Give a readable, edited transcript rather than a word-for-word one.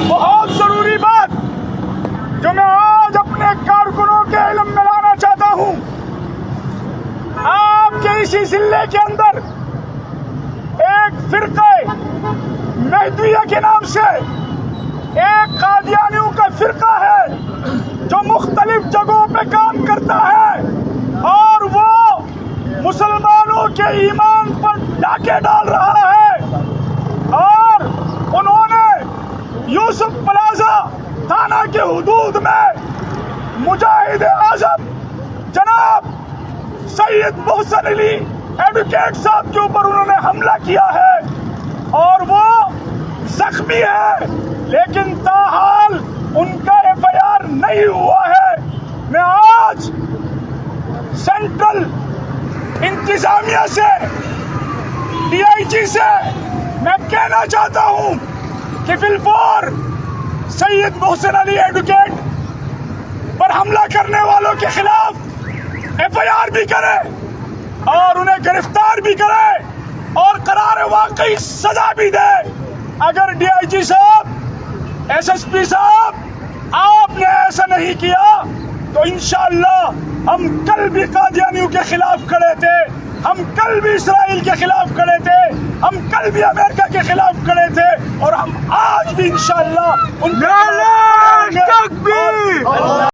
بہت ضروری بات جو میں آج اپنے کارکنوں کے علم میں لانا چاہتا ہوں، آپ کے اسی ضلع کے اندر ایک فرقہ مہدیہ کے نام سے ایک قادیانیوں کا فرقہ ہے جو مختلف جگہوں پہ کام کرتا ہے اور وہ مسلمانوں کے ایمان پر ڈاکے ڈال رہا ہے، اور انہوں نے یوسف پلازا تھانہ کے حدود میں مجاہد اعظم جناب سید محسن علی ایڈوکیٹ صاحب کے اوپر انہوں نے حملہ کیا ہے اور وہ زخمی ہے، لیکن تاحال ان کا FIR نہیں ہوا ہے۔ میں آج سینٹرل انتظامیہ سے DIG سے میں کہنا چاہتا ہوں کہ بالفور سید محسن علی ایڈوکیٹ پر حملہ کرنے والوں کے خلاف FIR بھی کرے اور انہیں گرفتار بھی کرے اور قرار واقعی سزا بھی دے۔ اگر DIG صاحب، SSP صاحب آپ نے ایسا نہیں کیا تو انشاءاللہ ہم کل بھی قادیانیوں کے خلاف کھڑے تھے، ہم کل بھی اسرائیل کے خلاف کھڑے تھے، ہم کل بھی امریکہ کے خلاف کھڑے تھے اور ہم آج بھی انشاءاللہ ان